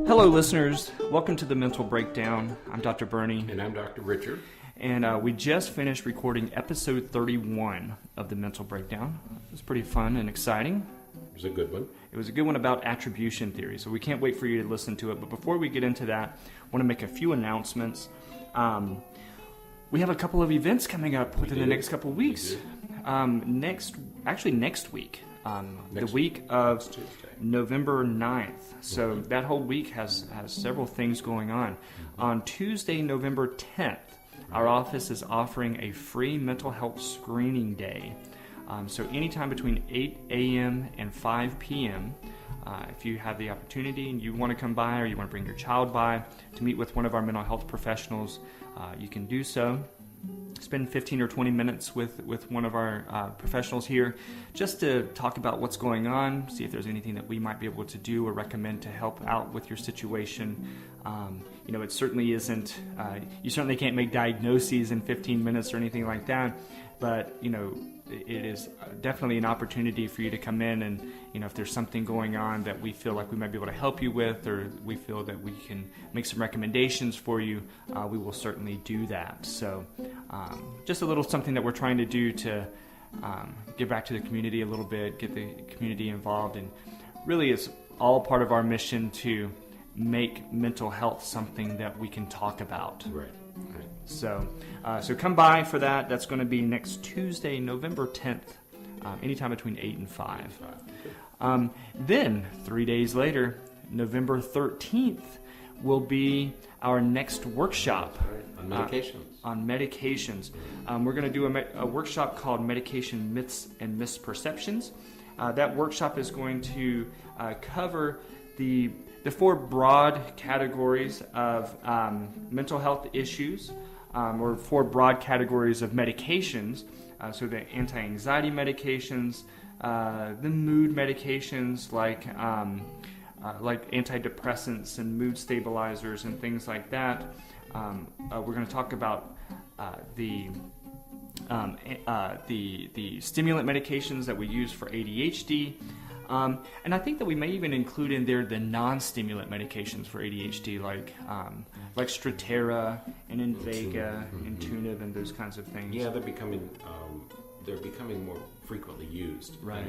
Hello, listeners. Welcome to the Mental Breakdown. I'm Dr. Bernie. And I'm Dr. Richard. And we just finished recording episode 31 of the Mental Breakdown. It was pretty fun and exciting. It was a good one. It was a good one about attribution theory, so we can't wait for you to listen to it. But before we get into that, I want to make a few announcements. We have a couple of events coming up within the next couple of weeks. Next week. The week of November 9th. So that whole week has several things going on. On Tuesday, November 10th, our office is offering a free mental health screening day. So anytime between 8 a.m. and 5 p.m., if you have the opportunity and you want to come by or you want to bring your child by to meet with one of our mental health professionals, you can do so. Spend 15 or 20 minutes with one of our professionals here just to talk about what's going on, see if there's anything that we might be able to do or recommend to help out with your situation. It certainly isn't, you certainly can't make diagnoses in 15 minutes or anything like that, but, it is definitely an opportunity for you to come in and, if there's something going on that we feel like we might be able to help you with, or we feel that we can make some recommendations for you, we will certainly do that. So just a little something that we're trying to do to give back to the community a little bit, get the community involved, and really it's all part of our mission to make mental health something that we can talk about. Right. So come by for that. That's going to be next Tuesday, November 10th, anytime between 8 and 5. Then, 3 days later, November 13th, will be our next workshop. On medications. On medications. We're going to do a workshop called Medication Myths and Misperceptions. That workshop is going to cover the four broad categories of mental health issues, or four broad categories of medications. So the anti-anxiety medications, the mood medications like antidepressants and mood stabilizers and things like that. We're going to talk about the stimulant medications that we use for ADHD. And I think that we may even include in there the non-stimulant medications for ADHD, like Strattera and Invega and Tunib and those kinds of things. Yeah, they're becoming more frequently used, right?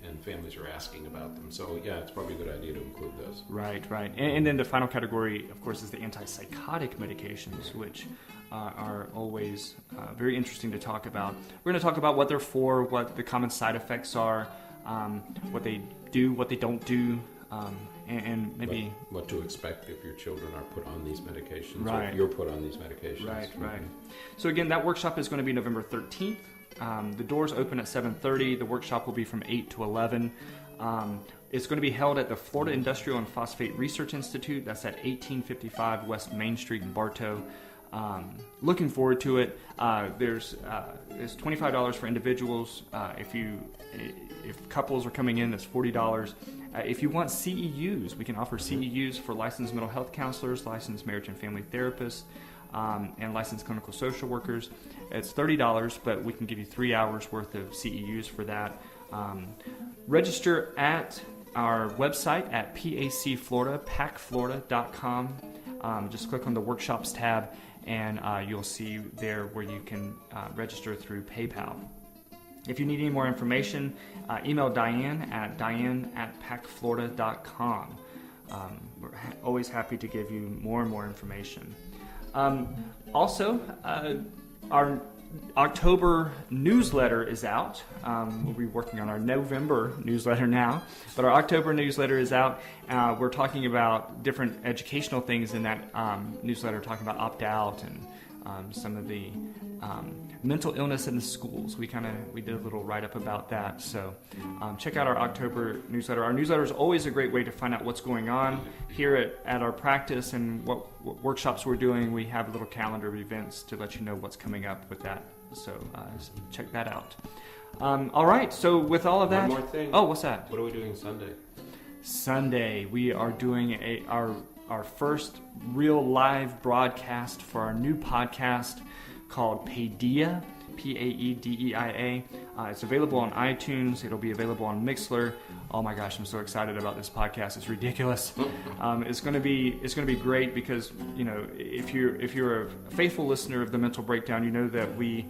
And families are asking about them. So yeah, it's probably a good idea to include those. Right. And then the final category, of course, is the antipsychotic medications, which are always very interesting to talk about. We're going to talk about what they're for, what the common side effects are. What they do, what they don't do, and maybe what to expect if your children are put on these medications, right? Or if you're put on these medications, right. So again, that workshop is going to be November 13th. The doors open at 7:30. The workshop will be from 8 to 11. It's going to be held at the Florida Industrial and Phosphate Research Institute. That's at 1855 West Main Street in Bartow. Looking forward to it. There's $25 for individuals. If couples are coming in, that's $40. If you want CEUs, we can offer CEUs for licensed mental health counselors, licensed marriage and family therapists, and licensed clinical social workers. It's $30, but we can give you 3 hours worth of CEUs for that. Register at our website at pacflorida.com. Just click on the workshops tab, and you'll see there where you can register through PayPal. If you need any more information, email Diane at pacflorida.com. We're always happy to give you more and more information. Also, our October newsletter is out. We'll be working on our November newsletter now, but our October newsletter is out. We're talking about different educational things in that newsletter, talking about opt-out and some of the mental illness in the schools. We did a little write-up about that. So check out our October newsletter. Our newsletter is always a great way to find out what's going on here at our practice and what workshops we're doing. We have a little calendar of events to let you know what's coming up with that. So check that out. All right. So with all of that, one more thing. Oh, what's that? What are we doing Sunday? Sunday, we are doing our first real live broadcast for our new podcast called Paideia, Paedeia. It's available on iTunes. It'll be available on Mixler. Oh my gosh, I'm so excited about this podcast. It's ridiculous. It's going to be great because, you know, if you're a faithful listener of the Mental Breakdown, you know that we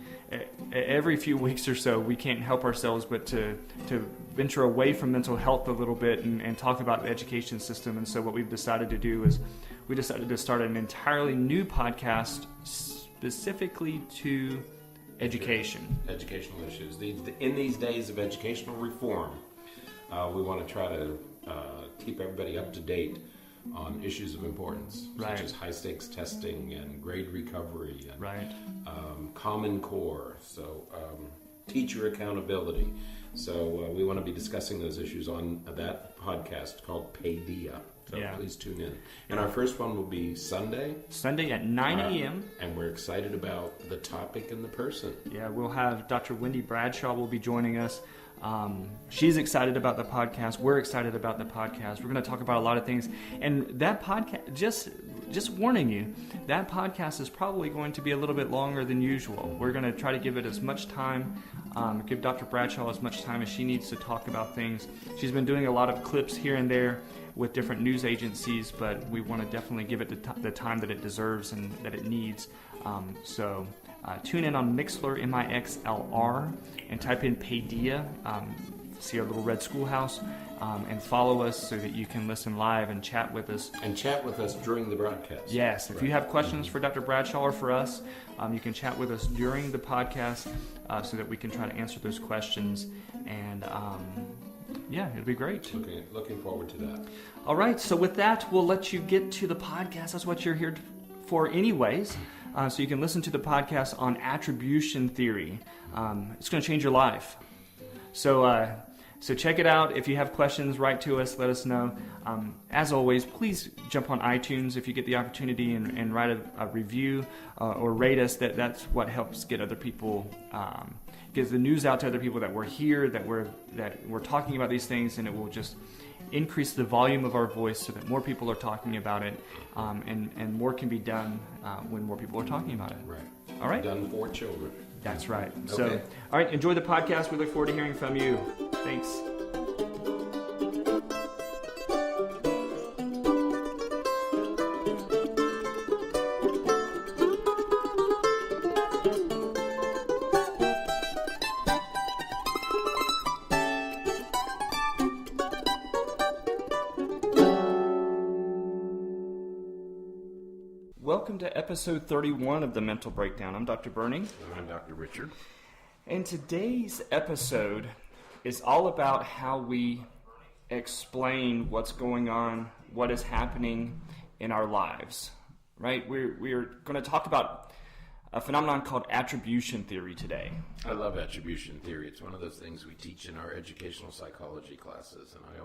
every few weeks or so we can't help ourselves but to venture away from mental health a little bit and talk about the education system. And so what we've decided to do is we decided to start an entirely new podcast specifically to education. Educational issues. In these days of educational reform, we want to try to keep everybody up to date on issues of importance, Right. such as high-stakes testing and grade recovery and Right. Common Core, so teacher accountability. So we want to be discussing those issues on that podcast called Paideia. So Yeah. please tune in. And our first one will be Sunday. Sunday at 9 a.m. And we're excited about the topic and the person. Yeah, we'll have Dr. Wendy Bradshaw will be joining us. She's excited about the podcast. We're excited about the podcast. We're going to talk about a lot of things. And that podcast, just warning you, that podcast is probably going to be a little bit longer than usual. We're going to try to give it as much time, give Dr. Bradshaw as much time as she needs to talk about things. She's been doing a lot of clips here and there with different news agencies, but we want to definitely give it the time that it deserves and that it needs. So tune in on Mixler, Mixlr, and type in Paideia. See our little red schoolhouse, and follow us so that you can listen live and chat with us. And chat with us during the broadcast. Yes, if you have questions for Dr. Bradshaw or for us, you can chat with us during the podcast so that we can try to answer those questions. And yeah, it'll be great. Looking forward to that. All right, so with that, we'll let you get to the podcast. That's what you're here for anyways. So you can listen to the podcast on Attribution Theory. It's going to change your life. So check it out. If you have questions, write to us. Let us know. As always, please jump on iTunes if you get the opportunity and write a review or rate us. That's what helps get other people, gets the news out to other people that we're here, that we're talking about these things, and it will just increase the volume of our voice so that more people are talking about it, and more can be done when more people are talking about it. Right. All right? Done for children. That's right. Okay. So, all right, enjoy the podcast. We look forward to hearing from you. Thanks. Welcome to episode 31 of the Mental Breakdown. I'm Dr. Burning. I'm Dr. Richard. And today's episode is all about how we explain what's going on, what is happening in our lives, right? We're going to talk about a phenomenon called attribution theory today. I love attribution theory. It's one of those things we teach in our educational psychology classes, and I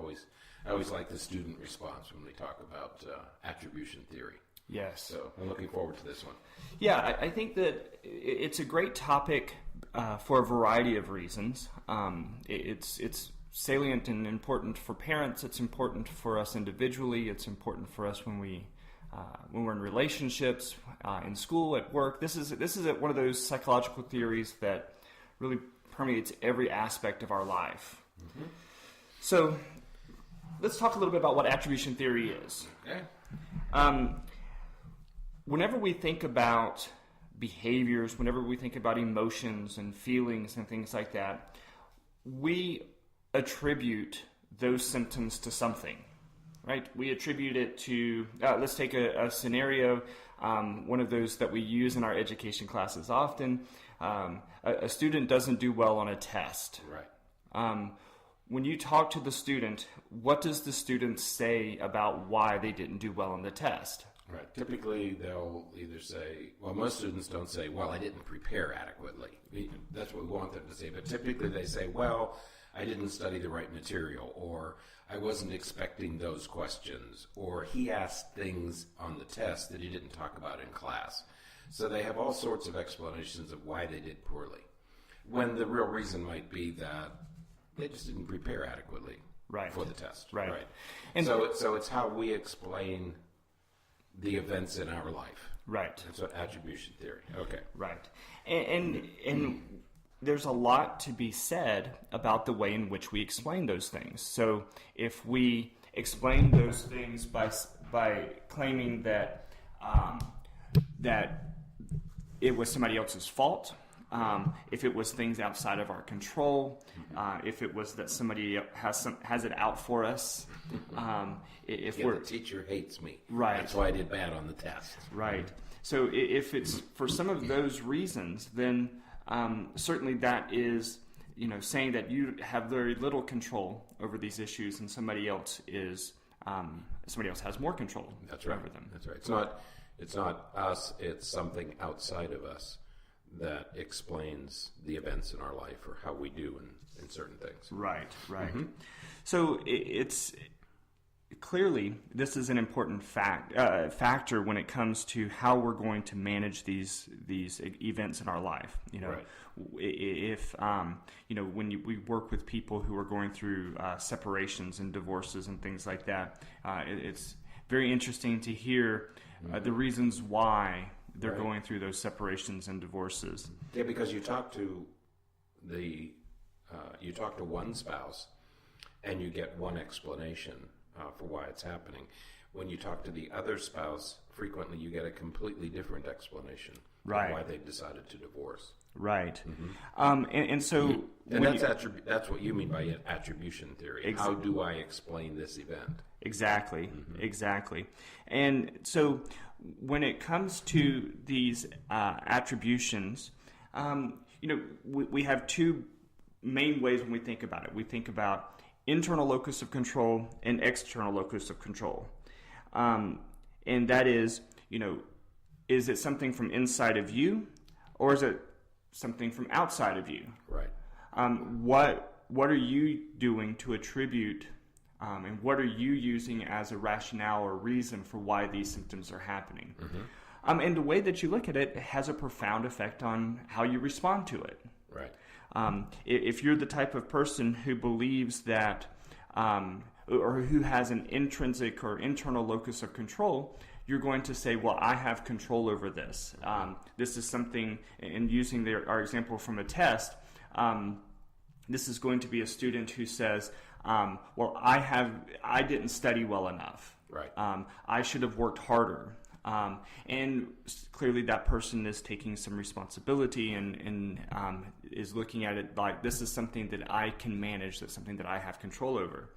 always like the student response when we talk about attribution theory. Yes. So I'm looking forward to this one. Yeah, I think that it's a great topic for a variety of reasons. It's salient and important for parents. It's important for us individually. It's important for us when we're in relationships, in school, at work. This is one of those psychological theories that really permeates every aspect of our life. Mm-hmm. So let's talk a little bit about what attribution theory is. Okay. Whenever we think about behaviors, whenever we think about emotions and feelings and things like that, we attribute those symptoms to something, right? We attribute it to, let's take a scenario, one of those that we use in our education classes often. A student doesn't do well on a test. Right. When you talk to the student, what does the student say about why they didn't do well on the test? Right. Typically, they'll either say, well, most students don't say, well, I didn't prepare adequately. That's what we want them to say. But typically they say, well, I didn't study the right material, or I wasn't expecting those questions, or he asked things on the test that he didn't talk about in class. So they have all sorts of explanations of why they did poorly, when the real reason might be that they just didn't prepare adequately for the test. Right. And so it's how we explain the events in our life. Right. That's what attribution theory. Okay. Right. And there's a lot to be said about the way in which we explain those things. So if we explain those things by claiming that that it was somebody else's fault, if it was things outside of our control, if it was that somebody has it out for us, if the teacher hates me, right, that's why I did bad on the test, right. So if it's for some of those reasons, then certainly that is, saying that you have very little control over these issues, and somebody else has more control. That's right. Over them. That's right. It's not us. It's something outside of us that explains the events in our life or how we do in certain things. Right. So it's clearly this is an important factor when it comes to how we're going to manage these events in our life. Right. If when we work with people who are going through separations and divorces and things like that, it's very interesting to hear the reasons why they're right. going through those separations and divorces. Yeah, because you talk to one spouse and you get one explanation for why it's happening. When you talk to the other spouse, frequently you get a completely different explanation right. for why they decided to divorce. Right. And so... And that's what you mean by attribution theory. How do I explain this event? Exactly. And so when it comes to these attributions, we have two main ways when we think about it. We think about internal locus of control and external locus of control. And that is it something from inside of you, or is it something from outside of you? Right. What are you doing to attribute, and what are you using as a rationale or reason for why these symptoms are happening? Mm-hmm. And the way that you look at it has a profound effect on how you respond to it. Right. If you're the type of person who believes that, or who has an intrinsic or internal locus of control, you're going to say, well, I have control over this. This is something, and using our example from a test, this is going to be a student who says, well, I didn't study well enough. Right. I should have worked harder. And clearly that person is taking some responsibility and is looking at it like, this is something that I can manage, that's something that I have control over.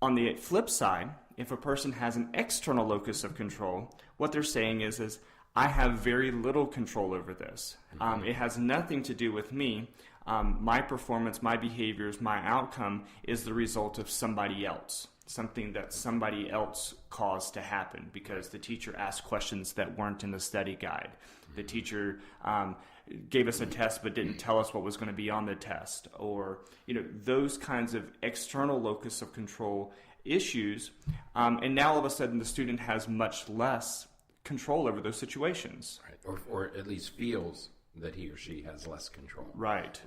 On the flip side, if a person has an external locus of control, what they're saying is I have very little control over this. It has nothing to do with me. My performance, my behaviors, my outcome is the result of somebody else, something that somebody else caused to happen because the teacher asked questions that weren't in the study guide. The teacher gave us a test but didn't tell us what was going to be on the test, or those kinds of external locus of control issues. And now all of a sudden the student has much less control over those situations. Right. Or at least feels that he or she has less control. Right.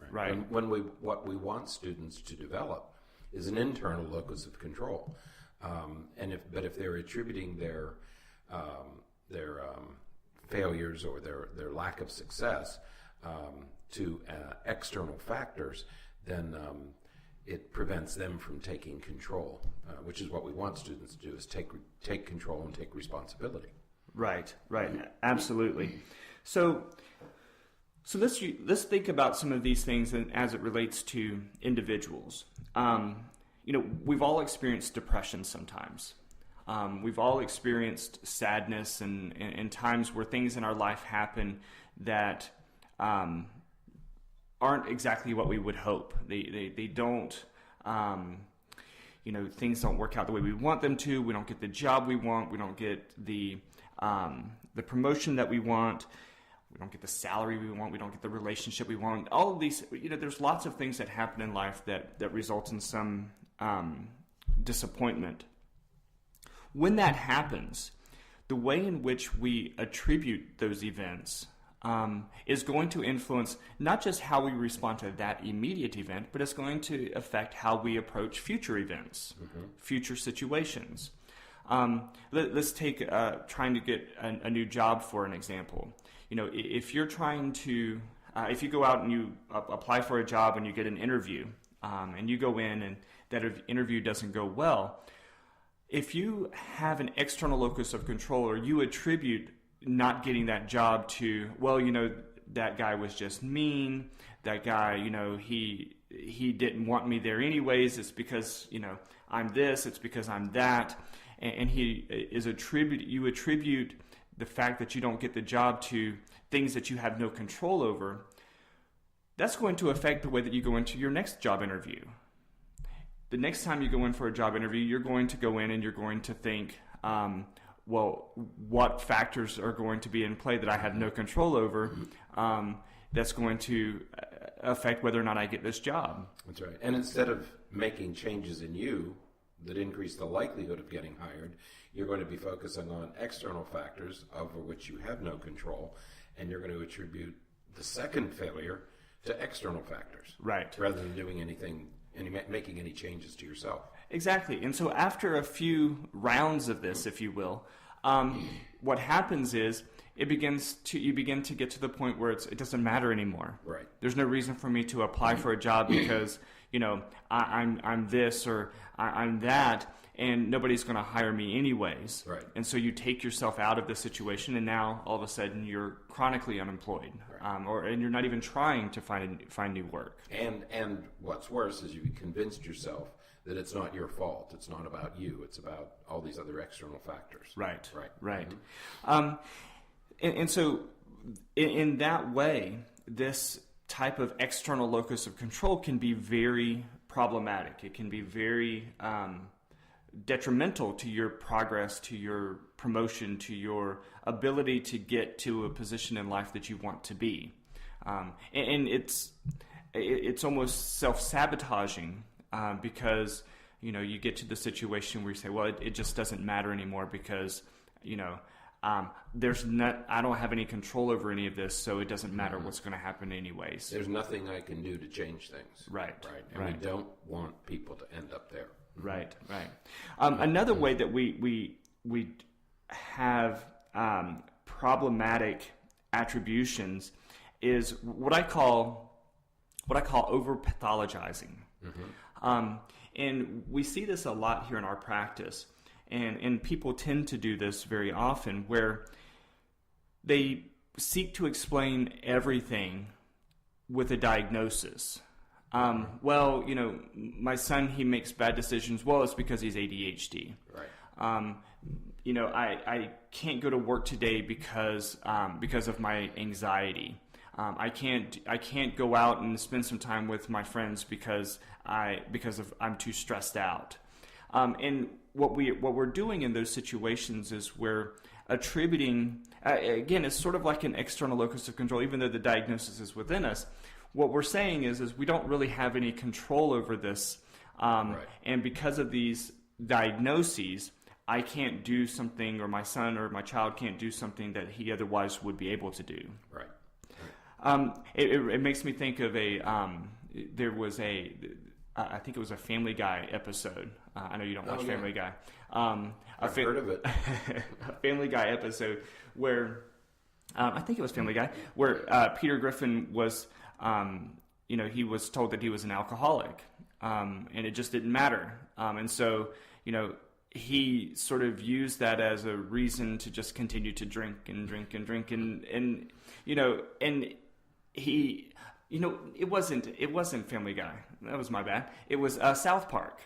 When what we want students to develop is an internal locus of control, but if they're attributing their failures or their lack of success to external factors, then it prevents them from taking control, which is what we want students to do: is take control and take responsibility. Right. Absolutely. So let's think about some of these things as it relates to individuals. We've all experienced depression sometimes. We've all experienced sadness and times where things in our life happen that aren't exactly what we would hope. They don't, things don't work out the way we want them to. We don't get the job we want. We don't get the promotion that we want. We don't get the salary we want. We don't get the relationship we want. All of these, there's lots of things that happen in life that result in some disappointment. When that happens, the way in which we attribute those events is going to influence not just how we respond to that immediate event, but it's going to affect how we approach future events, future situations. Let's take trying to get a new job for an example. If you're trying to, if you go out and you apply for a job and you get an interview, and you go in and that interview doesn't go well, if you have an external locus of control, or you attribute not getting that job to, well, that guy was just mean, that guy, he didn't want me there anyways, it's because, I'm this, it's because I'm that, and you attribute the fact that you don't get the job to things that you have no control over, that's going to affect the way that you go into your next job interview. The next time you go in for a job interview, you're going to go in and you're going to think, well, what factors are going to be in play that I have no control over, that's going to affect whether or not I get this job. That's right. And instead of making changes in you that increase the likelihood of getting hired, you're going to be focusing on external factors over which you have no control, and you're going to attribute the second failure to external factors. Right. Rather than doing anything, making any changes to yourself. Exactly. And so after a few rounds of this, if you will, what happens is you begin to get to the point where it doesn't matter anymore. Right. There's no reason for me to apply for a job because I'm this or I'm that, and nobody's going to hire me anyways. Right. And so you take yourself out of the situation, and now all of a sudden you're chronically unemployed, right. And you're not even trying to find new work. And what's worse is you've convinced yourself that it's not your fault. It's not about you. It's about all these other external factors. Right. Right. Mm-hmm. And so in that way, this type of external locus of control can be very problematic. It can be very detrimental to your progress, to your promotion, to your ability to get to a position in life that you want to be. And it's almost self-sabotaging because you get to the situation where you say, well, it just doesn't matter anymore because I don't have any control over any of this, so it doesn't matter what's going to happen anyways. There's nothing I can do to change things. Right. And we don't want people to end up there. Right. Another way that we have problematic attributions is what I call over pathologizing. Mm-hmm. And we see this a lot here in our practice. And people tend to do this very often where they seek to explain everything with a diagnosis. Well, my son, he makes bad decisions. Well, it's because he's ADHD. Right. I can't go to work today because of my anxiety. I can't go out and spend some time with my friends because I'm too stressed out. And what we're doing in those situations is we're attributing, again, it's sort of like an external locus of control, even though the diagnosis is within us. What we're saying is we don't really have any control over this. Right. And because of these diagnoses, I can't do something, or my son or my child can't do something that he otherwise would be able to do. Right. It makes me think of there was I think it was a Family Guy episode. I know you don't watch Family Guy. I've heard of it. A Family Guy episode where, I think it was Family Guy, where Peter Griffin was, he was told that he was an alcoholic, and it just didn't matter. And so, he sort of used that as a reason to just continue to drink and he... it wasn't Family Guy. That was my bad. It was South Park.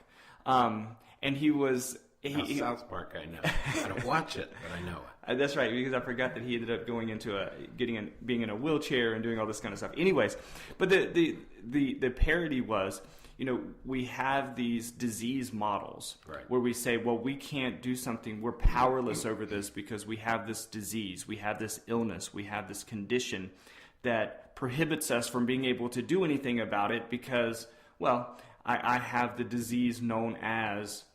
And he was... South Park, I know. I don't watch it, but I know it. That's right, because I forgot that he ended up going into being in a wheelchair and doing all this kind of stuff. Anyways, but the parody was, we have these disease models, right, where we say, well, we can't do something. We're powerless over this because we have this disease, we have this illness, we have this condition that prohibits us from being able to do anything about it because, well, I have the disease known as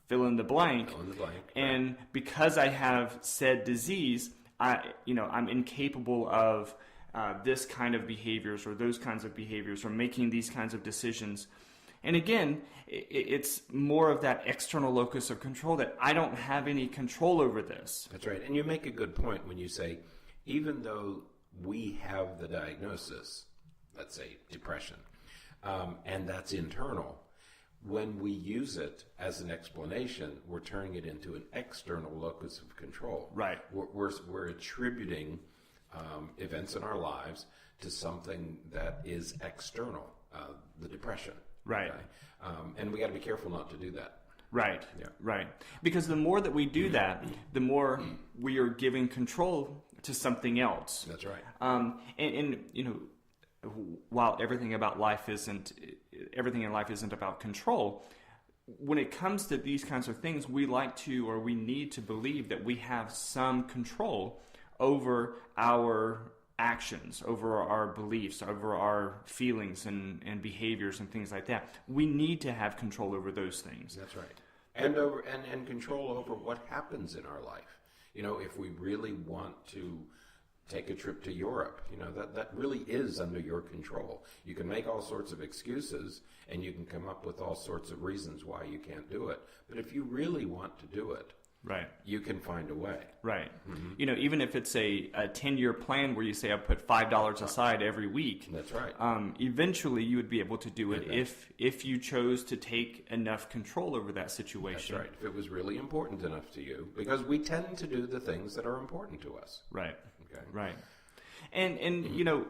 fill in the blank. And right, because I have said disease, I'm incapable of this kind of behaviors or those kinds of behaviors or making these kinds of decisions. And again, it's more of that external locus of control that I don't have any control over this. That's right. And you make a good point when you say, even though we have the diagnosis, let's say depression, and that's internal, when we use it as an explanation, we're turning it into an external locus of control. Right. We're attributing events in our lives to something that is external, the depression. Right. Okay? And we got to be careful not to do that. Right. Yeah. Right. Because the more that we do that, the more we are giving control to something else. That's right. And you know, while everything in life isn't about control, when it comes to these kinds of things, we need to believe that we have some control over our actions, over our beliefs, over our feelings and behaviors and things like that. We need to have control over those things. That's right. And control over what happens in our life. You know, if we really want to take a trip to Europe, you know, that really is under your control. You can make all sorts of excuses and you can come up with all sorts of reasons why you can't do it. But if you really want to do it, right, you can find a way. Right. Mm-hmm. You know, even if it's a 10-year plan where you say I put $5 aside every week. That's right. Eventually you would be able to do it if you chose to take enough control over that situation. That's right. If it was really important enough to you, because we tend to do the things that are important to us. Right. Okay. Right. And you know,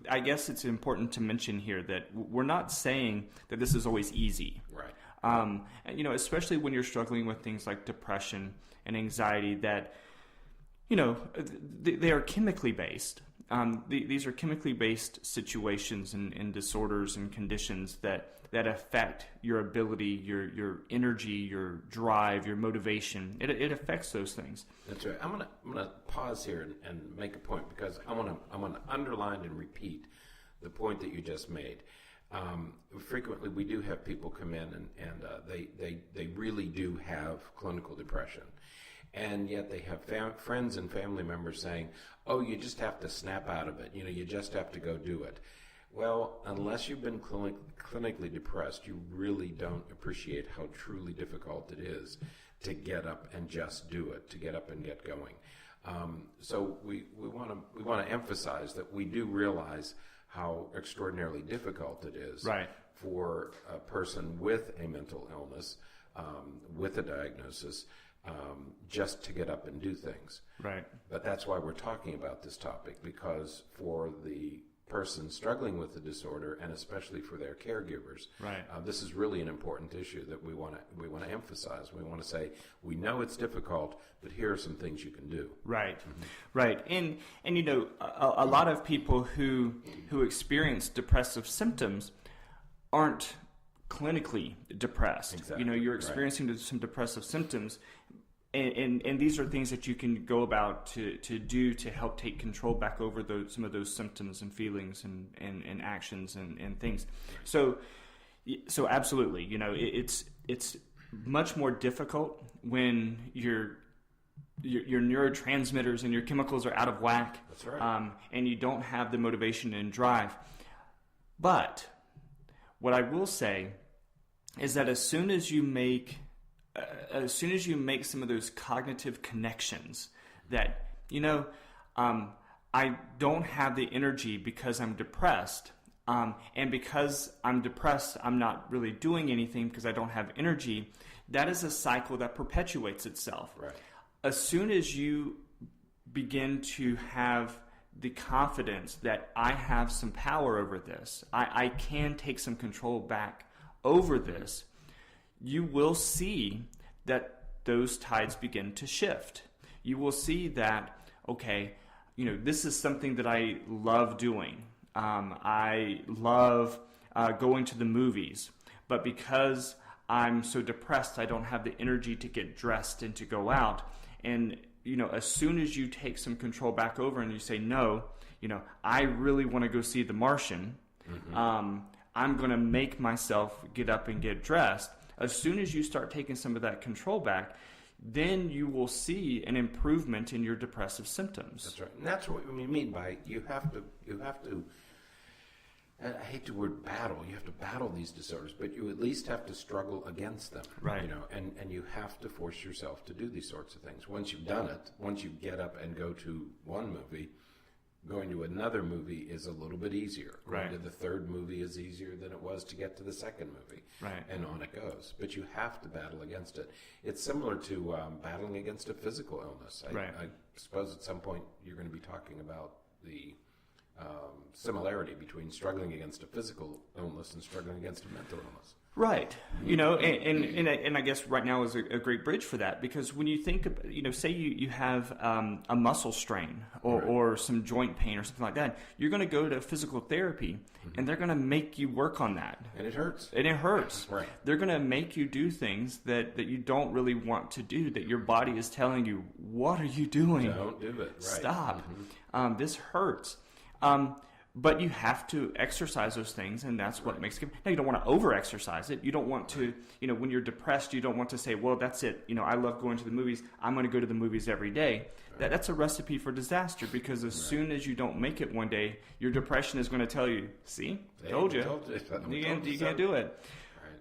I guess it's important to mention here that we're not saying that this is always easy. Right. And, you know, especially when you're struggling with things like depression and anxiety that, you know, they are chemically based. These are chemically based situations and disorders and conditions that affect your ability, your energy, your drive, your motivation. It affects those things. That's right. I'm gonna pause here and make a point because I want to underline and repeat the point that you just made. Frequently, we do have people come in and they really do have clinical depression. And yet they have friends and family members saying, oh, you just have to snap out of it. You know, you just have to go do it. Well, unless you've been clinically depressed, you really don't appreciate how truly difficult it is to get up and just do it, to get up and get going. So we want to emphasize that we do realize how extraordinarily difficult it is for a person with a mental illness, with a diagnosis, just to get up and do things. Right. But that's why we're talking about this topic, because for the person struggling with the disorder, and especially for their caregivers, this is really an important issue that we want to emphasize. We want to say, we know it's difficult, but here are some things you can do. Right. Mm-hmm. Right. And you know, a lot of people who experience depressive symptoms aren't clinically depressed. Exactly. You know, you're experiencing some depressive symptoms, and these are things that you can go about to do to help take control back over some of those symptoms and feelings and actions and things. So absolutely, you know, it's much more difficult when your neurotransmitters and your chemicals are out of whack. That's right. And you don't have the motivation and drive. But what I will say is that as soon as you make some of those cognitive connections that, you know, I don't have the energy because I'm depressed, and because I'm depressed, I'm not really doing anything because I don't have energy, that is a cycle that perpetuates itself. Right. As soon as you begin to have the confidence that I have some power over this, I can take some control back over this, you will see that those tides begin to shift. You will see that, okay, you know, this is something that I love doing. I love going to the movies, but because I'm so depressed, I don't have the energy to get dressed and to go out. And, you know, as soon as you take some control back over and you say, no, you know, I really want to go see The Martian, I'm going to make myself get up and get dressed. As soon as you start taking some of that control back, then you will see an improvement in your depressive symptoms. That's right. And that's what we mean by you have to and I hate the word battle. You have to battle these disorders, but you at least have to struggle against them. Right. You know, and you have to force yourself to do these sorts of things. Once you've done it, once you get up and go to one movie, going to another movie is a little bit easier. Right. Going to the third movie is easier than it was to get to the second movie. Right. And on it goes. But you have to battle against it. It's similar to battling against a physical illness. I suppose at some point you're going to be talking about the similarity between struggling against a physical illness and struggling against a mental illness. Right. You know, and I guess right now is a great bridge for that, because when you think, you know, say you have a muscle strain or some joint pain or something like that, you're going to go to physical therapy and they're going to make you work on that. And it hurts. And it hurts. Right. They're going to make you do things that you don't really want to do, that your body is telling you, what are you doing? Don't do it. Right. Stop. This hurts. But you have to exercise those things, and that's what makes it. Now, you don't want to over-exercise it. You don't want to, you know, when you're depressed, you don't want to say, well, that's it. You know, I love going to the movies. I'm going to go to the movies every day. That's a recipe for disaster, because as soon as you don't make it one day, your depression is going to tell you, see, told you. You can't do it.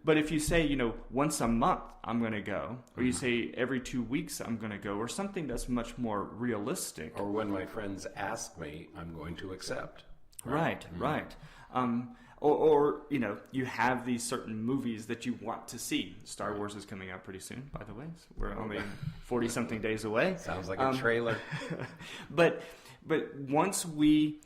But if you say, you know, once a month I'm going to go, or you say every 2 weeks I'm going to go, or something that's much more realistic. Or when my friends ask me, I'm going to accept. Right. Or, you know, you have these certain movies that you want to see. Star Wars is coming out pretty soon, by the way. So we're only 40-something days away. Sounds like a trailer. But once we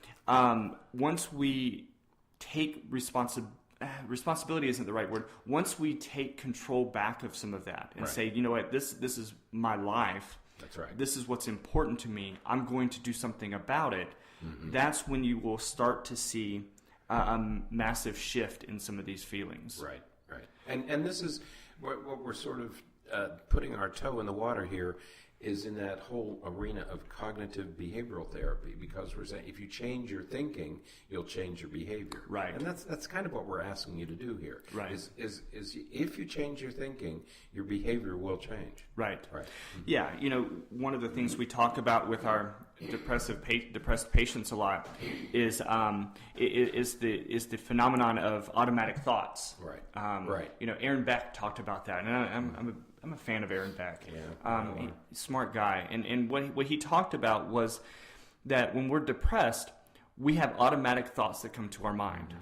take responsibility isn't the right word. Once we take control back of some of that and say, you know what, this is my life. That's right. This is what's important to me. I'm going to do something about it. That's when you will start to see a massive shift in some of these feelings. Right. And this is what we're sort of putting our toe in the water here, is in that whole arena of cognitive behavioral therapy, because we're saying if you change your thinking, you'll change your behavior. Right. And that's kind of what we're asking you to do here. Right. Is if you change your thinking, your behavior will change. Right. Yeah. You know, one of the things we talk about with our depressed patients a lot is the phenomenon of automatic thoughts. Right. You know, Aaron Beck talked about that, and I'm a fan of Aaron Beck. Yeah. Smart guy. And what he talked about was that when we're depressed, we have automatic thoughts that come to our mind.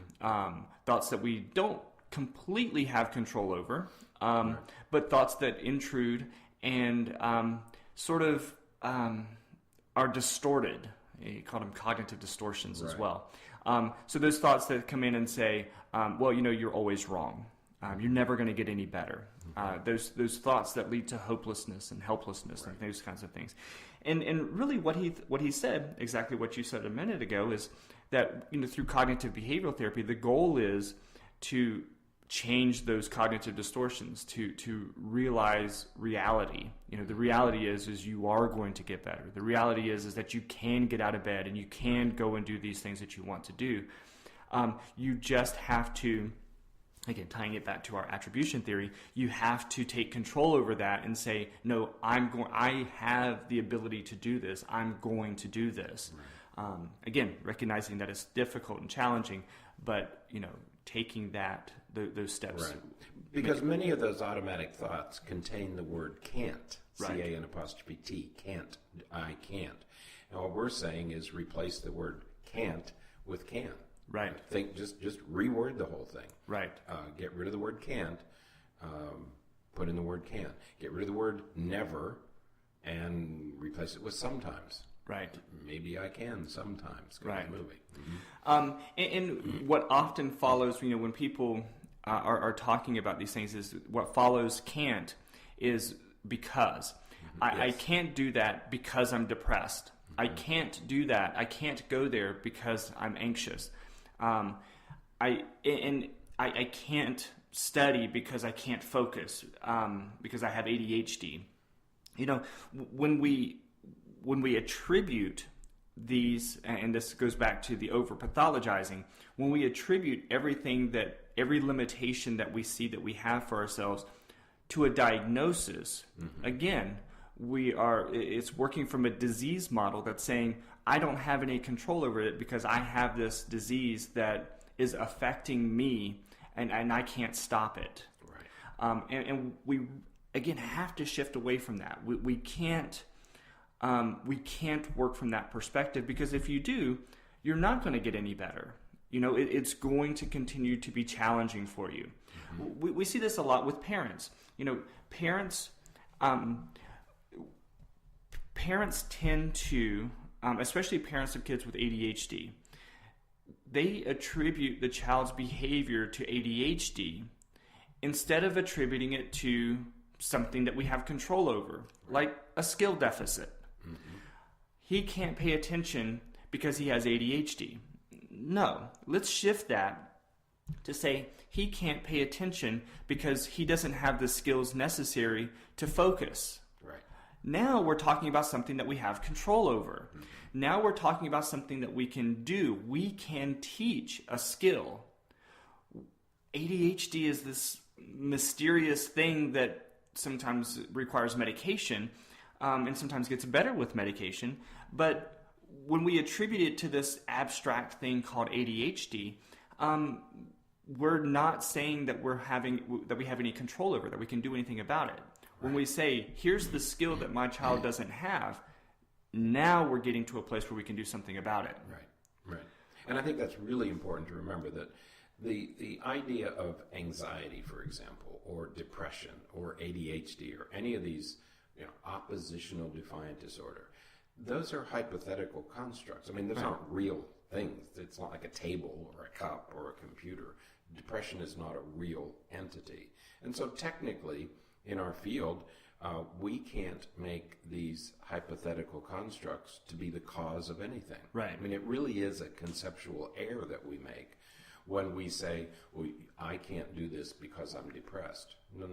Thoughts that we don't completely have control over, but thoughts that intrude and sort of are distorted. He called them cognitive distortions as well. So those thoughts that come in and say, well, you know, you're always wrong. You're never going to get any better. Those thoughts that lead to hopelessness and helplessness and those kinds of things. And really what he said, exactly what you said a minute ago, is that, you know, through cognitive behavioral therapy, the goal is to change those cognitive distortions, to realize reality. You know, the reality is you are going to get better. The reality is that you can get out of bed and you can go and do these things that you want to do. You just have to, again, tying it back to our attribution theory, you have to take control over that and say, no, I have the ability to do this. I'm going to do this. Again, recognizing that it's difficult and challenging, but, you know, taking those steps. Right. Because many of those automatic thoughts contain the word can't. C-A-N'-T, can't. I can't. And what we're saying is replace the word can't with can. Right. Think, just reword the whole thing. Right. Get rid of the word can't. Put in the word can. Get rid of the word never, and replace it with sometimes. Right. Maybe I can sometimes. Right. Movie. And what often follows, you know, when people are talking about these things, is what follows can't is because. I can't do that because I'm depressed. I can't do that. I can't go there because I'm anxious. I can't study because I can't focus, because I have ADHD. You know, when we attribute these, and this goes back to the over-pathologizing, when we attribute every limitation that we see that we have for ourselves to a diagnosis, again, it's working from a disease model that's saying, I don't have any control over it because I have this disease that is affecting me, and I can't stop it. Right. And we again have to shift away from that. We can't work from that perspective, because if you do, you're not going to get any better. It's going to continue to be challenging for you. Mm-hmm. We see this a lot with parents. Parents tend to, especially parents of kids with ADHD, they attribute the child's behavior to ADHD instead of attributing it to something that we have control over, like a skill deficit. Mm-hmm. He can't pay attention because he has ADHD. No, let's shift that to say he can't pay attention because he doesn't have the skills necessary to focus. Right. Now we're talking about something that we have control over. Mm-hmm. Now we're talking about something that we can do. We can teach a skill. ADHD is this mysterious thing that sometimes requires medication, and sometimes gets better with medication. But when we attribute it to this abstract thing called ADHD, we're not saying that we have any control over it, that we can do anything about it. Right. When we say, here's the skill that my child doesn't have, now we're getting to a place where we can do something about it. Right. And I think that's really important to remember, that the idea of anxiety, for example, or depression, or ADHD, or any of these oppositional defiant disorder, those are hypothetical constructs. I mean, those aren't real things. It's not like a table or a cup or a computer. Depression is not a real entity. And so technically, in our field, we can't make these hypothetical constructs to be the cause of anything. Right. I mean, it really is a conceptual error that we make when we say, well, I can't do this because I'm depressed. No.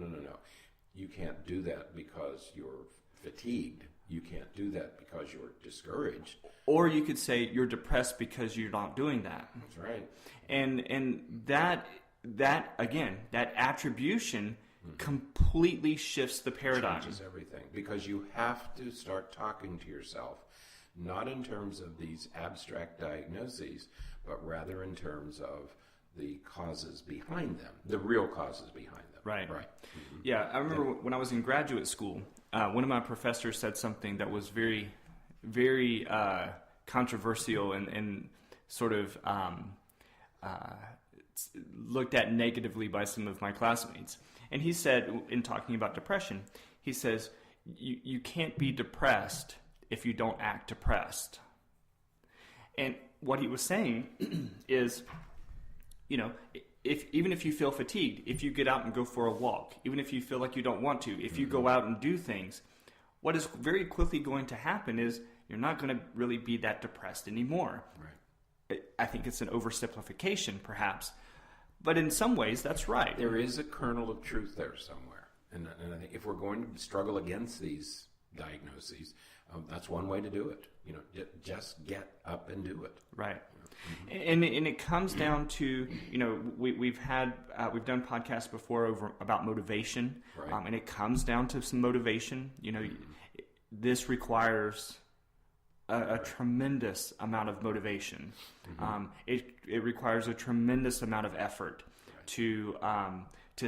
You can't do that because you're fatigued. You can't do that because you're discouraged. Or you could say you're depressed because you're not doing that. That's right. And that again, that attribution completely shifts the paradigm. Changes everything, because you have to start talking to yourself, not in terms of these abstract diagnoses, but rather in terms of the causes behind them, the real causes behind them. Right. Mm-hmm. Yeah, I remember when I was in graduate school, one of my professors said something that was very, very controversial and sort of looked at negatively by some of my classmates. And he said, in talking about depression, he says, you can't be depressed if you don't act depressed. And what he was saying is, even if you feel fatigued, if you get out and go for a walk, even if you feel like you don't want to, if you go out and do things, what is very quickly going to happen is you're not going to really be that depressed anymore. Right. I think it's an oversimplification, perhaps, but in some ways that's right. There is a kernel of truth there somewhere, and I think if we're going to struggle against these diagnoses, that's one way to do it. Just get up and do it. Right. And it comes down to, we've done podcasts before about motivation, right. And it comes down to some motivation. This requires a tremendous amount of motivation. Mm-hmm. It requires a tremendous amount of effort to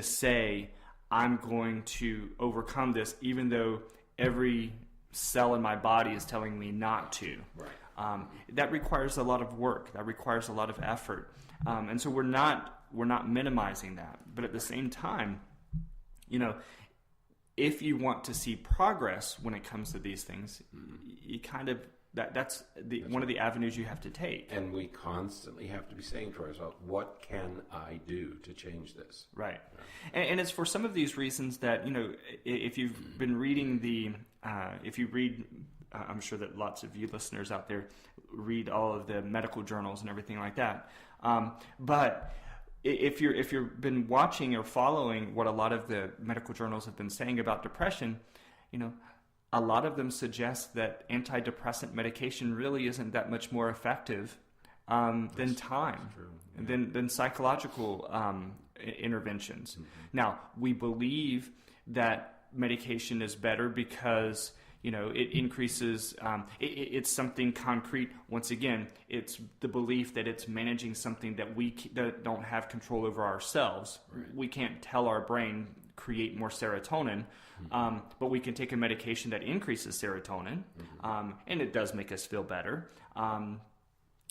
say, I'm going to overcome this, even though every cell in my body is telling me not to. Right. That requires a lot of work. That requires a lot of effort, and so we're not minimizing that. But at the same time, if you want to see progress when it comes to these things, you kind of that's one of the avenues you have to take. And we constantly have to be saying to ourselves, "What can I do to change this?" Right. And it's for some of these reasons that if you've been reading if you read. I'm sure that lots of you listeners out there read all of the medical journals and everything like that. But if you've been watching or following what a lot of the medical journals have been saying about depression, a lot of them suggest that antidepressant medication really isn't that much more effective than time, than psychological interventions. Mm-hmm. Now, we believe that medication is better because It increases, it's something concrete. Once again, it's the belief that it's managing something that that don't have control over ourselves. Right. We can't tell our brain create more serotonin, but we can take a medication that increases serotonin, and it does make us feel better.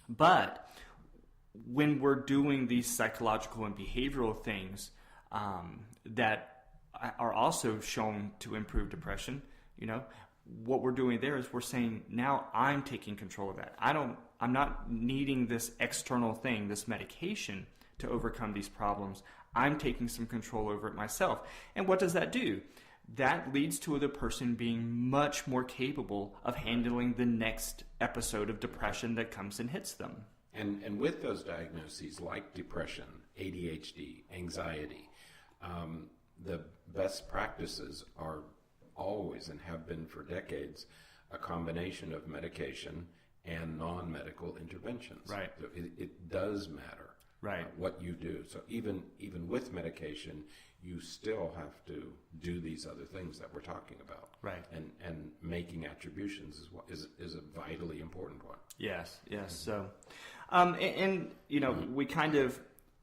But when we're doing these psychological and behavioral things that are also shown to improve depression, what we're doing there is we're saying, now I'm taking control of that. I'm not needing this external thing, this medication, to overcome these problems. I'm taking some control over it myself. And what does that do? That leads to the person being much more capable of handling the next episode of depression that comes and hits them. And with those diagnoses like depression, ADHD, anxiety, the best practices are always, and have been for decades, a combination of medication and non-medical interventions. Right. So it does matter, right, what you do. So even with medication, you still have to do these other things that we're talking about. Right. And making attributions is a vitally important one. Yes. So, we kind of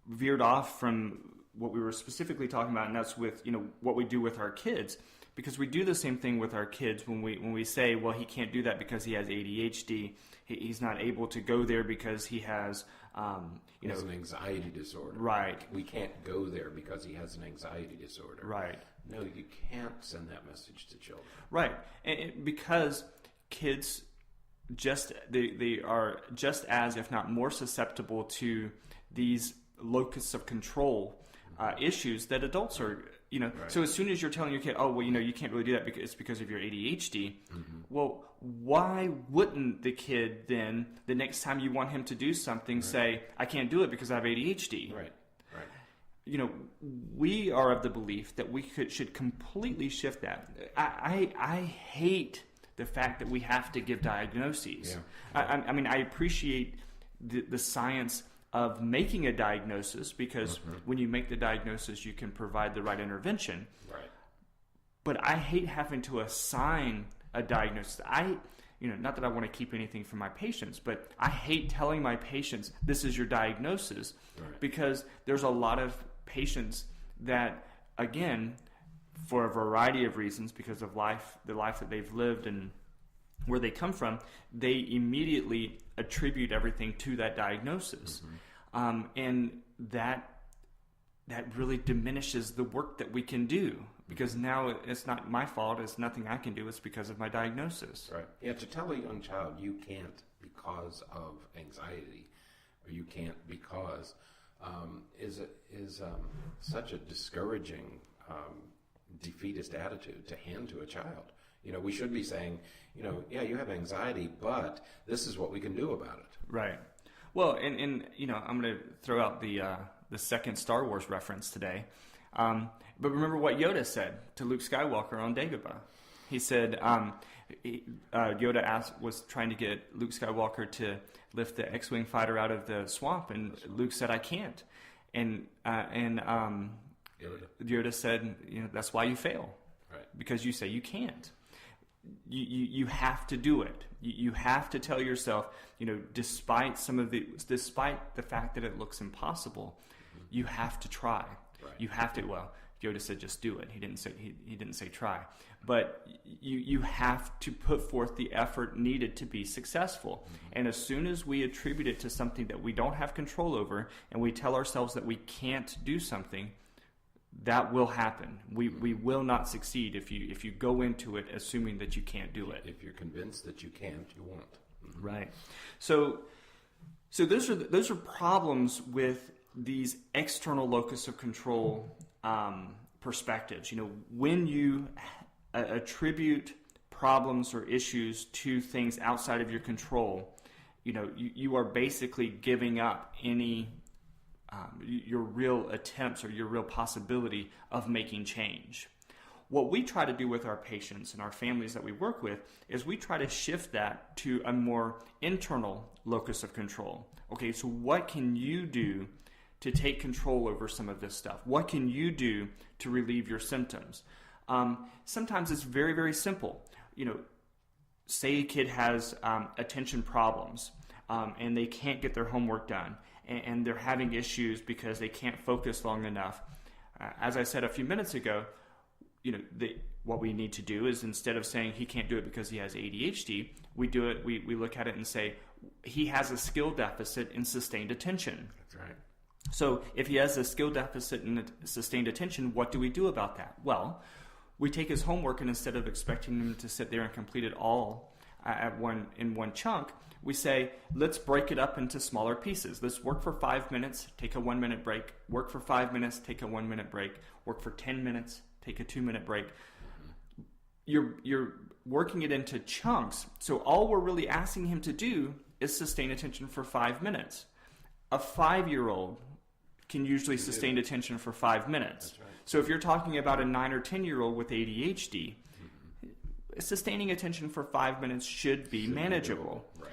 veered off from what we were specifically talking about, and that's with what we do with our kids. Because we do the same thing with our kids when we say, well, he can't do that because he has ADHD. He's not able to go there because he has, he has an anxiety disorder. Right. We can't go there because he has an anxiety disorder. Right. No, you can't send that message to children. Right. And because kids they are just as, if not more, susceptible to these locus of control issues that adults are. Right. So as soon as you're telling your kid, oh, well, you can't really do that because it's because of your ADHD. Well, why wouldn't the kid then, the next time you want him to do something, say, I can't do it because I have ADHD? Right. We are of the belief that we should completely shift that. I hate the fact that we have to give diagnoses. Yeah. I appreciate the science of making a diagnosis, because when you make the diagnosis, you can provide the right intervention. Right. But I hate having to assign a diagnosis. Not that I want to keep anything from my patients, but I hate telling my patients, this is your diagnosis, because there's a lot of patients that, again, for a variety of reasons, because of the life that they've lived and where they come from, they immediately attribute everything to that diagnosis. And that really diminishes the work that we can do, because now it's not my fault, it's nothing I can do, it's because of my diagnosis. Right. Yeah, to tell a young child you can't because of anxiety, or you can't because, is such a discouraging, defeatist attitude to hand to a child. We should be saying, yeah, you have anxiety, but this is what we can do about it. Right. Well, and I'm going to throw out the second Star Wars reference today. But remember what Yoda said to Luke Skywalker on Dagobah. He said, Yoda was trying to get Luke Skywalker to lift the X-Wing fighter out of the swamp, and Luke said, I can't. And Yoda said, that's why you fail. Right. Because you say you can't. You have to do it. You have to tell yourself, despite the fact that it looks impossible, you have to try. Right. You have to. Well, Yoda said just do it. He didn't say try. But you have to put forth the effort needed to be successful. And as soon as we attribute it to something that we don't have control over, and we tell ourselves that we can't do something, that will happen. We will not succeed if you go into it assuming that you can't do it. If you're convinced that you can't, you won't. Right. So those are problems with these external locus of control perspectives. When you attribute problems or issues to things outside of your control, you are basically giving up any your real attempts or your real possibility of making change. What we try to do with our patients and our families that we work with is we try to shift that to a more internal locus of control. Okay, so what can you do to take control over some of this stuff? What can you do to relieve your symptoms? Sometimes it's very, very simple. say a kid has attention problems and they can't get their homework done, and they're having issues because they can't focus long enough. As I said a few minutes ago, what we need to do is, instead of saying he can't do it because he has ADHD, we look at it and say he has a skill deficit in sustained attention. That's right. So if he has a skill deficit in sustained attention, what do we do about that? Well, we take his homework, and instead of expecting him to sit there and complete it all in one chunk, we say, let's break it up into smaller pieces. Let's work for 5 minutes, take a 1 minute break. Work for 5 minutes, take a 1 minute break. Work for 10 minutes, take a 2 minute break. You're working it into chunks. So all we're really asking him to do is sustain attention for 5 minutes. A 5-year-old can usually sustain attention for 5 minutes. That's right. So if you're talking about a 9 or 10-year-old with ADHD, sustaining attention for 5 minutes should be manageable. Right.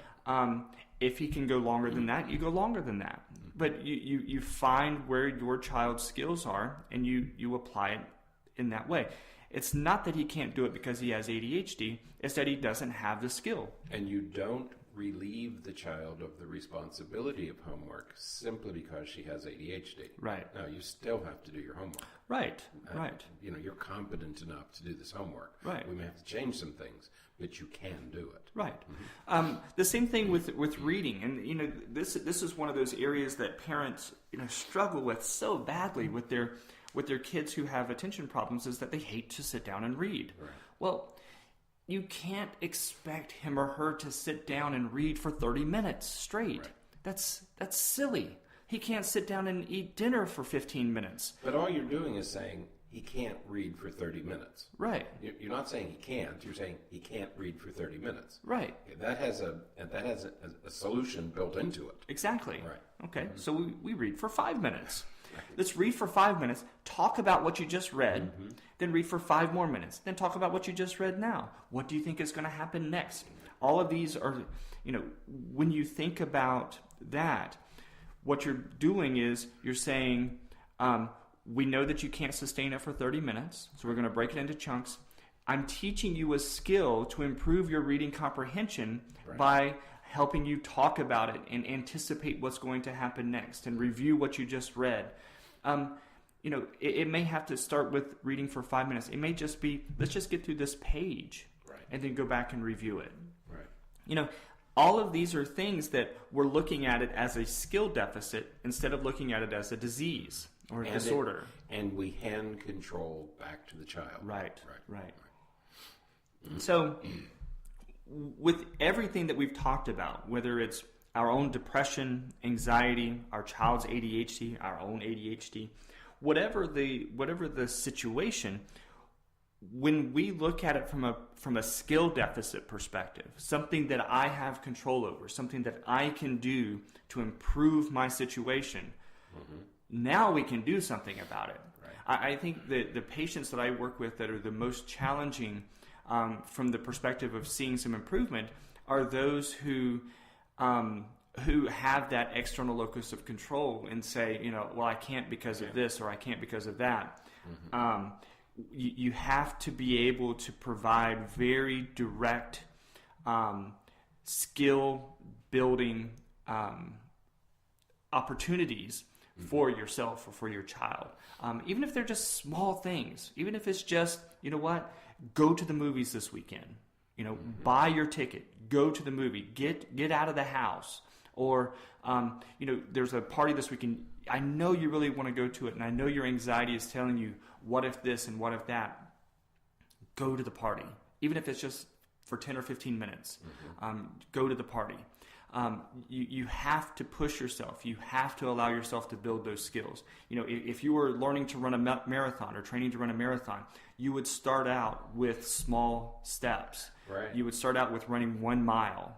If he can go longer than that, you go longer than that. But you find where your child's skills are, and you apply it in that way. It's not that he can't do it because he has ADHD. It's that he doesn't have the skill. And you don't relieve the child of the responsibility of homework simply because she has ADHD. Right. No, you still have to do your homework. Right. Right. You're competent enough to do this homework. Right. We may have to change some things, but you can do it. Right. The same thing with reading, and this is one of those areas that parents struggle with so badly with their kids who have attention problems, is that they hate to sit down and read. Right. Well, you can't expect him or her to sit down and read for 30 minutes straight. Right. That's silly. He can't sit down and eat dinner for 15 minutes. But all you're doing is saying he can't read for 30 minutes. Right. You're not saying he can't. You're saying he can't read for 30 minutes. Right. That has a solution built into it. Exactly. Right. Okay, so we read for 5 minutes. Let's read for 5 minutes, talk about what you just read, then read for 5 more minutes, then talk about what you just read now. What do you think is going to happen next? All of these are, when you think about that, what you're doing is you're saying, we know that you can't sustain it for 30 minutes, so we're going to break it into chunks. I'm teaching you a skill to improve your reading comprehension by helping you talk about it and anticipate what's going to happen next and review what you just read. It may have to start with reading for 5 minutes. It may just be, let's just get through this page and then go back and review it. Right. All of these are things that we're looking at it as a skill deficit instead of looking at it as a disease or a disorder. And we hand control back to the child. Right. So with everything that we've talked about, whether it's our own depression, anxiety, our child's ADHD, our own ADHD, whatever the situation, when we look at it from a skill deficit perspective, something that I have control over, something that I can do to improve my situation, now we can do something about it. Right. I think that the patients that I work with that are the most challenging from the perspective of seeing some improvement are those who have that external locus of control and say, well, I can't because of this or I can't because of that. You have to be able to provide very direct skill building opportunities for yourself or for your child. Even if they're just small things, even if it's just, go to the movies this weekend, buy your ticket, go to the movie, get out of the house. Or, there's a party this weekend. I know you really want to go to it, and I know your anxiety is telling you, what if this and what if that? Go to the party. Even if it's just for 10 or 15 minutes. Go to the party. You have to push yourself. You have to allow yourself to build those skills. If you were learning to run a marathon or training to run a marathon, you would start out with small steps. Right. You would start out with running 1 mile,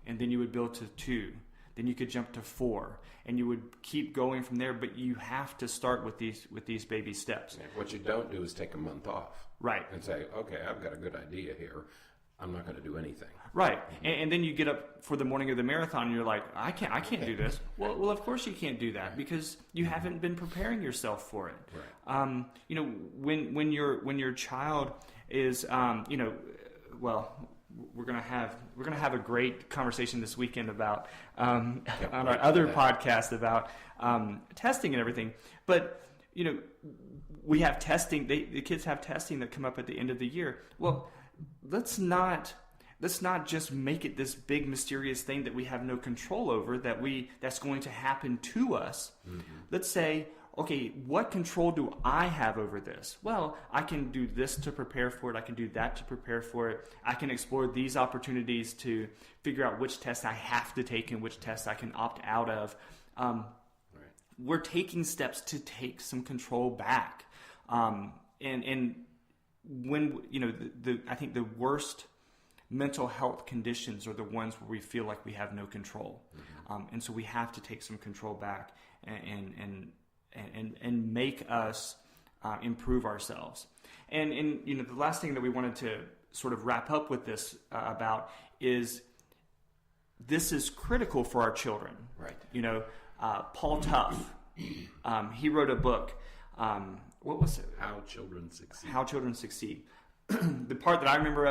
and then you would build to 2. Then you could jump to 4, and you would keep going from there. But you have to start with these baby steps. Yeah, what you don't do is take a month off, right? And say, okay, I've got a good idea here. I'm not going to do anything. Right. And then you get up for the morning of the marathon, and you're like, I can't do this. Well, of course you can't do that because you haven't been preparing yourself for it. Right. When your child is, we're gonna have a great conversation this weekend about on our other podcast about testing and everything. But we have testing. The kids have testing that come up at the end of the year. Well, let's not just make it this big mysterious thing that we have no control over, that's going to happen to us. Mm-hmm. Let's say, okay, what control do I have over this? Well, I can do this to prepare for it. I can do that to prepare for it. I can explore these opportunities to figure out which tests I have to take and which tests I can opt out of. We're taking steps to take some control back. And when, I think the worst mental health conditions are the ones where we feel like we have no control. Mm-hmm. And so we have to take some control back and make us improve ourselves. And the last thing that we wanted to sort of wrap up with this about is this is critical for our children. Right. Paul Tough, he wrote a book. What was it? How Children Succeed. How Children Succeed. The part that I remember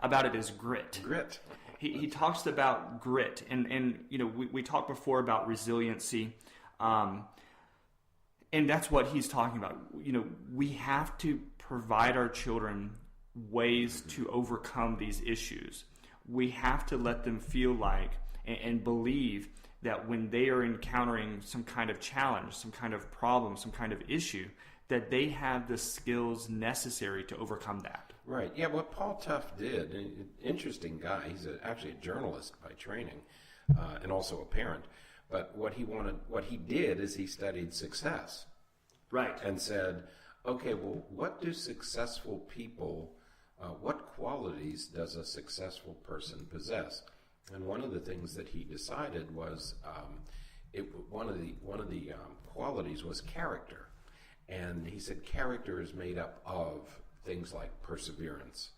about it is grit. Grit. He talks about grit, and we talked before about resiliency, and that's what he's talking about. We have to provide our children ways to overcome these issues. We have to let them feel like and believe that when they are encountering some kind of challenge, some kind of problem, some kind of issue, that they have the skills necessary to overcome that. Right. Yeah, what Paul Tough did, an interesting guy, he's actually a journalist by training and also a parent, but what he did is he studied success. Right. And said, okay, well, what do successful people, what qualities does a successful person possess? And one of the things that he decided was one of the qualities was character. And he said character is made up of things like perseverance.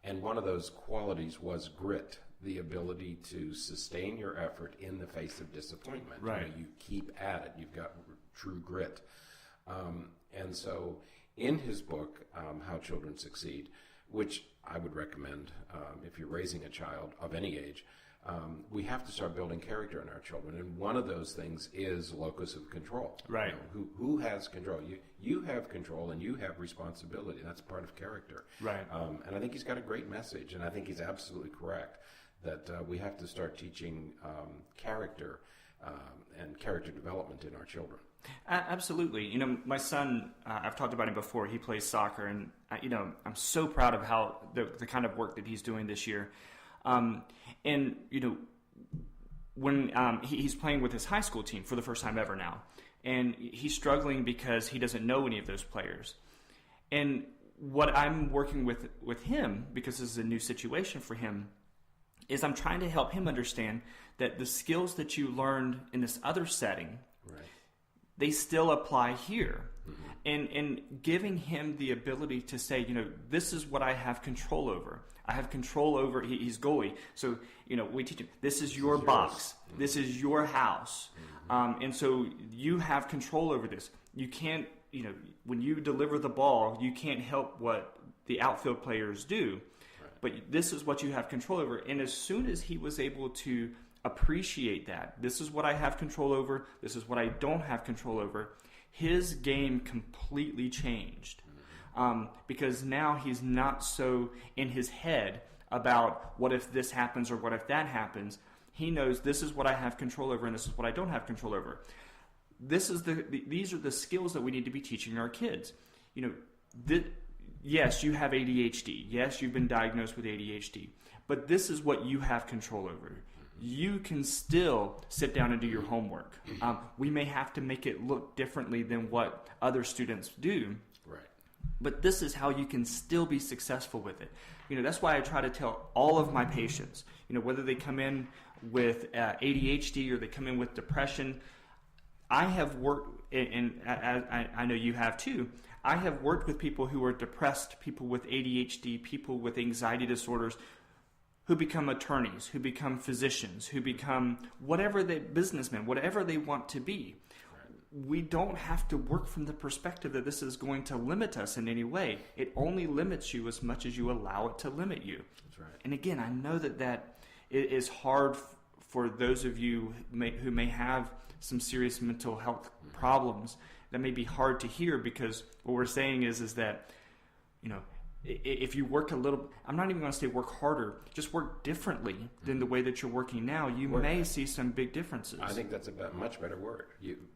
And one of those qualities was grit, the ability to sustain your effort in the face of disappointment. Right. You keep at it. You've got true grit. And so in his book, How Children Succeed, which I would recommend if you're raising a child of any age, we have to start building character in our children. And one of those things is locus of control. Right. Who has control? You have control and you have responsibility. That's part of character. Right. And I think he's got a great message, and I think he's absolutely correct that we have to start teaching character and character development in our children. Absolutely. My son, I've talked about him before, he plays soccer, and I'm so proud of how the kind of work that he's doing this year. And when he's playing with his high school team for the first time ever now, and he's struggling because he doesn't know any of those players. And what I'm working with him, because this is a new situation for him, is I'm trying to help him understand that the skills that you learned in this other setting, right, they still apply here. Mm-hmm. And giving him the ability to say, this is what I have control over. I have control over, he's goalie. So, we teach him, this is your box. Mm-hmm. This is your house. Mm-hmm. And so you have control over this. You can't, when you deliver the ball, you can't help what the outfield players do. Right. But this is what you have control over. And as soon as he was able to appreciate that, this is what I have control over, this is what I don't have control over, his game completely changed. Because now he's not so in his head about what if this happens or what if that happens. He knows this is what I have control over and this is what I don't have control over. These are the skills that we need to be teaching our kids. Yes, you have ADHD. Yes, you've been diagnosed with ADHD. But this is what you have control over. You can still sit down and do your homework. We may have to make it look differently than what other students do. Right. But this is how you can still be successful with it. That's why I try to tell all of my patients, whether they come in with ADHD or they come in with depression, I have worked, and I know you have too, I have worked with people who are depressed, people with ADHD, people with anxiety disorders, who become attorneys, who become physicians, who become businessmen, whatever they want to be. we don't have to work from the perspective that this is going to limit us in any way. It only limits you as much as you allow it to limit you. That's right. And again, I know that it is hard for those of you who may have some serious mental health problems. That may be hard to hear, because what we're saying is that, if you work a little, I'm not even going to say work harder, just work differently than the way that you're working now, you may see some big differences. I think that's a much better word.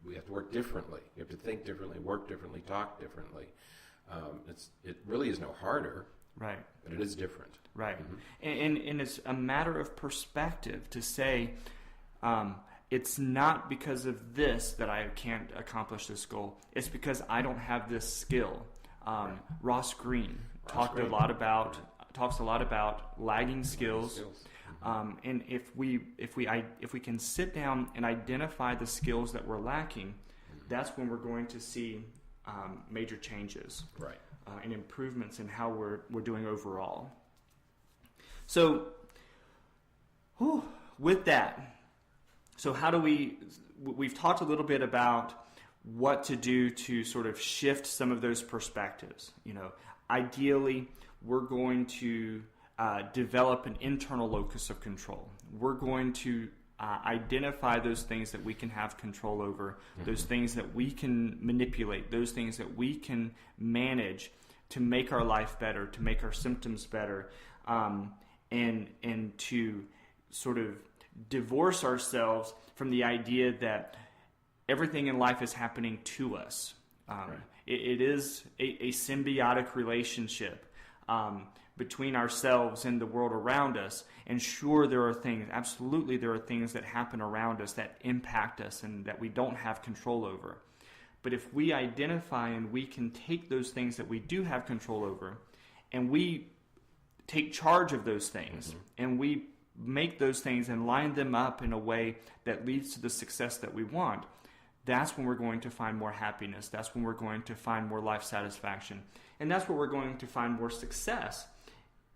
We have to work differently. You have to think differently, work differently, talk differently. It really is no harder, right? But it is different. Right. And it's a matter of perspective to say, it's not because of this that I can't accomplish this goal. It's because I don't have this skill. Ross Greene talks a lot about lagging skills. And if we can sit down and identify the skills that we're lacking, that's when we're going to see major changes, right? And improvements in how we're doing overall. So, with that, so how do we've talked a little bit about what to do to sort of shift some of those perspectives. Ideally, we're going to develop an internal locus of control. We're going to identify those things that we can have control over, those things that we can manipulate, those things that we can manage to make our life better, to make our symptoms better, and to sort of divorce ourselves from the idea that everything in life is happening to us. It is a symbiotic relationship between ourselves and the world around us. And sure, absolutely there are things that happen around us that impact us and that we don't have control over. But if we identify and we can take those things that we do have control over, and we take charge of those things, and we make those things and line them up in a way that leads to the success that we want, that's when we're going to find more happiness. That's when we're going to find more life satisfaction. And that's where we're going to find more success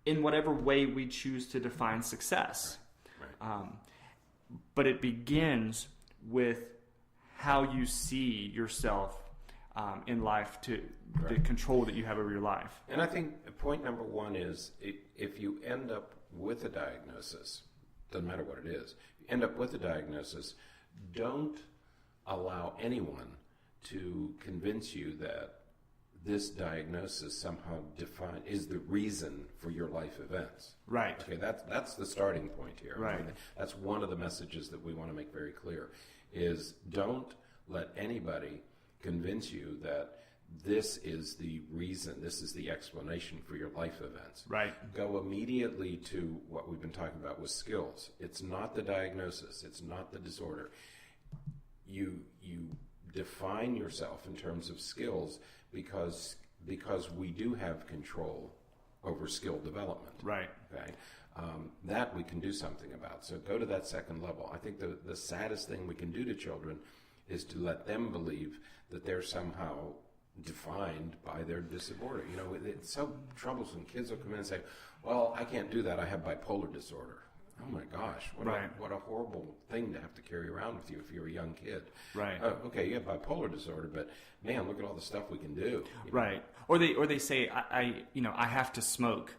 in whatever way we choose to define success. Right. But it begins with how you see yourself in life, to the control that you have over your life. And I think point number one is, if you end up with a diagnosis, doesn't matter what it is, you end up with a diagnosis, don't allow anyone to convince you that this diagnosis somehow is the reason for your life events. Right. Okay, that's the starting point here. Right. I mean, that's one of the messages that we want to make very clear, is don't let anybody convince you that this is the reason, this is the explanation for your life events. Right. Go immediately to what we've been talking about with skills. It's not the diagnosis. It's not the disorder. You define yourself in terms of skills because we do have control over skill development. Right. Okay. That we can do something about. So go to that second level. I think the saddest thing we can do to children is to let them believe that they're somehow defined by their disorder. It's so troublesome. Kids will come in and say, well, I can't do that. I have bipolar disorder. Oh my gosh, what a horrible thing to have to carry around with you if you're a young kid. Right. Okay, you have bipolar disorder, but man, look at all the stuff we can do. Right. Or they say, I have to smoke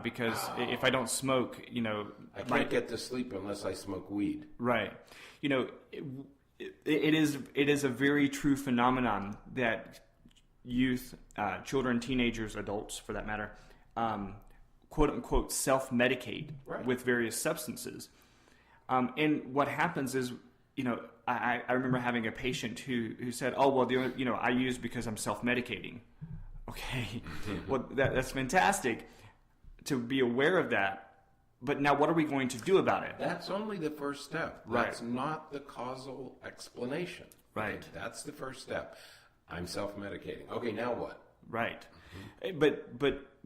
because if I don't smoke, I can't get to sleep unless I smoke weed. Right. It is a very true phenomenon that youth, children, teenagers, adults for that matter, quote unquote self-medicate with various substances. And what happens is, I remember having a patient who said, oh, well, I use because I'm self-medicating. Okay, well, that's fantastic to be aware of that. But now what are we going to do about it? That's only the first step. Right. That's not the causal explanation. Right. Okay, that's the first step. I'm self-medicating. Okay, now what? Right. Mm-hmm. But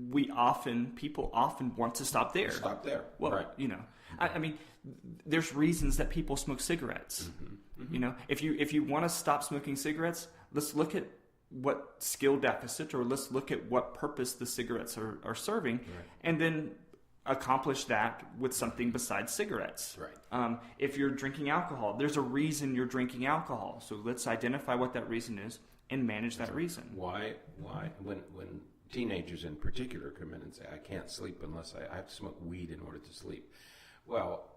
people often want to stop there. Stop there. Well, right. I mean, there's reasons that people smoke cigarettes. Mm-hmm. Mm-hmm. If you want to stop smoking cigarettes, let's look at what skill deficit, or let's look at what purpose the cigarettes are serving, and then accomplish that with something besides cigarettes. Right. If you're drinking alcohol, there's a reason you're drinking alcohol. So let's identify what that reason is and manage that reason. Why? When teenagers in particular come in and say, I can't sleep unless I have to smoke weed in order to sleep. Well,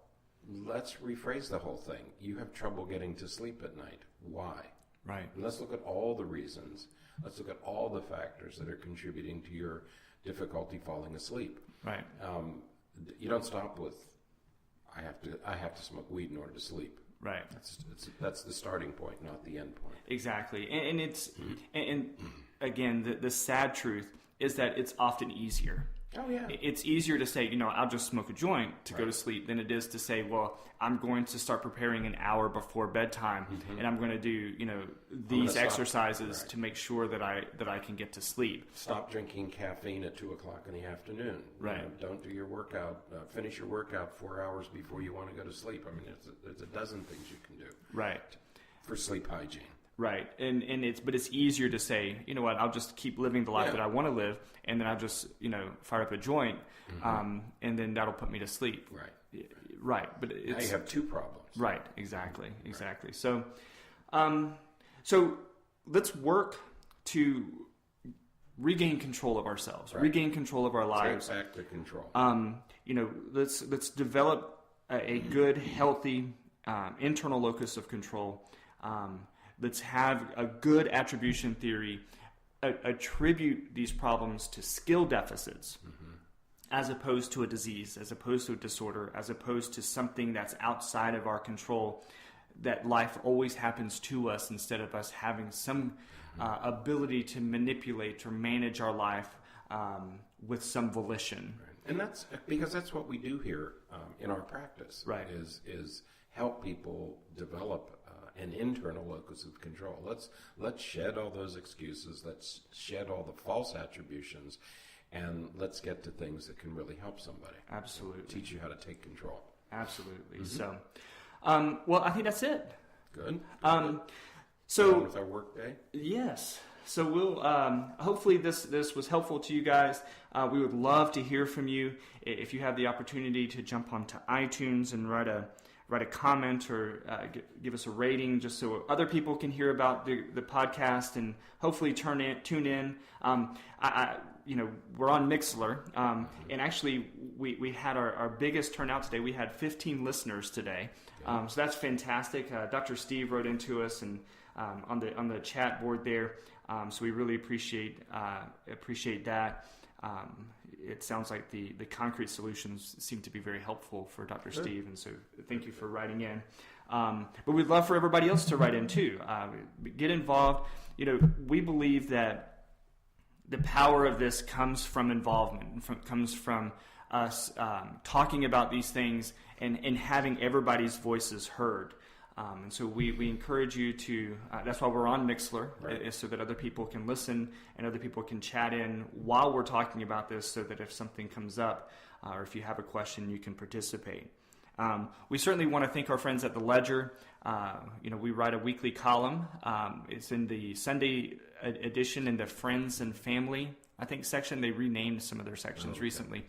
let's rephrase the whole thing. You have trouble getting to sleep at night. Why? Right. And let's look at all the reasons. Let's look at all the factors that are contributing to your difficulty falling asleep. Right. You don't stop with, I have to smoke weed in order to sleep. Right. That's the starting point, not the end point. Exactly. And it's and again, the sad truth is that it's often easier. Oh, yeah. It's easier to say, I'll just smoke a joint to go to sleep than it is to say, well, I'm going to start preparing an hour before bedtime, and I'm going to do, these exercises to make sure that I can get to sleep. Stop drinking caffeine at 2:00 in the afternoon. Right. Don't do your workout. Finish your workout 4 hours before you want to go to sleep. I mean, there's a dozen things you can do. Right. For sleep hygiene. Right, and it's easier to say, I'll just keep living the life that I want to live, and then I'll just fire up a joint, and then that'll put me to sleep. Right, right, but it's, now you have two problems. Right, exactly. So, so let's work to regain control of ourselves, regain control of our lives. Take back the control. Let's develop a good, healthy internal locus of control. Let's have a good attribution theory, attribute these problems to skill deficits as opposed to a disease, as opposed to a disorder, as opposed to something that's outside of our control, that life always happens to us instead of us having some ability to manipulate or manage our life with some volition. Right. And that's because that's what we do here in our practice. Right. Is help people develop an internal locus of control. Let's shed all those excuses. Let's shed all the false attributions, and let's get to things that can really help somebody. Absolutely. Teach you how to take control. Absolutely. So, well, I think that's it. Good. So with our work day. Yes. So we'll hopefully this was helpful to you guys. We would love to hear from you. If you have the opportunity to jump onto iTunes and write a comment or give us a rating, just so other people can hear about the podcast and hopefully tune in. We're on Mixlr, and actually we had our biggest turnout today. We had 15 listeners today, so that's fantastic. Dr. Steve wrote into us and on the chat board there, so we really appreciate that. It sounds like the concrete solutions seem to be very helpful for Dr. Sure. Steve, and so thank you for writing in. But we'd love for everybody else to write in too. Get involved. We believe that the power of this comes from involvement, comes from us talking about these things and having everybody's voices heard. And so we encourage you to, that's why we're on Mixlr, is so that other people can listen and other people can chat in while we're talking about this, so that if something comes up or if you have a question, you can participate. We certainly want to thank our friends at The Ledger. We write a weekly column. It's in the Sunday edition in the Friends and Family, section. They renamed some of their sections recently.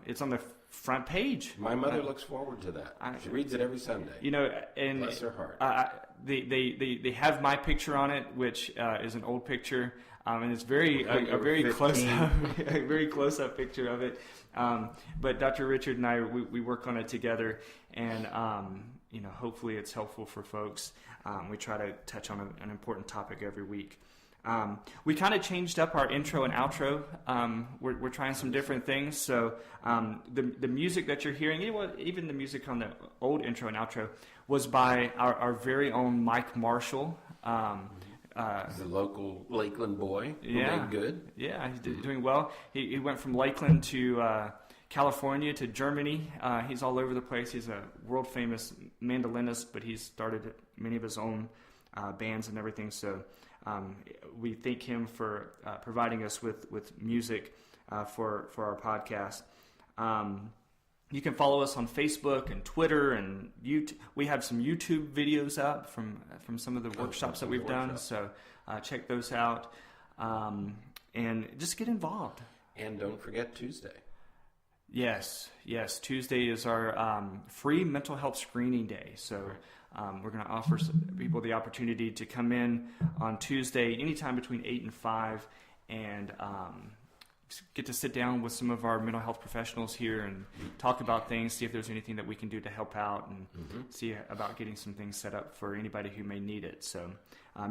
It's on the front page. My mother looks forward to that. She reads it every Sunday. And bless her heart. They have my picture on it, which is an old picture, and it's a very close up picture of it. But Dr. Richard and I, we work on it together, and hopefully it's helpful for folks. We try to touch on an important topic every week. We kind of changed up our intro and outro. We're trying some different things. So the music that you're hearing, even the music on the old intro and outro, was by our very own Mike Marshall. He's a local Lakeland boy who made good. Yeah, he's doing well. He went from Lakeland to California to Germany. He's all over the place. He's a world famous mandolinist, but he's started many of his own bands and everything. So we thank him for providing us with music for our podcast. You can follow us on Facebook and Twitter and YouTube. We have some YouTube videos up from some of the workshops that we've done. So check those out and just get involved. And don't forget Tuesday. Yes. Tuesday is our free mental health screening day. So we're going to offer people the opportunity to come in on Tuesday anytime between 8 and 5 and get to sit down with some of our mental health professionals here and talk about things, see if there's anything that we can do to help out, and see about getting some things set up for anybody who may need it. So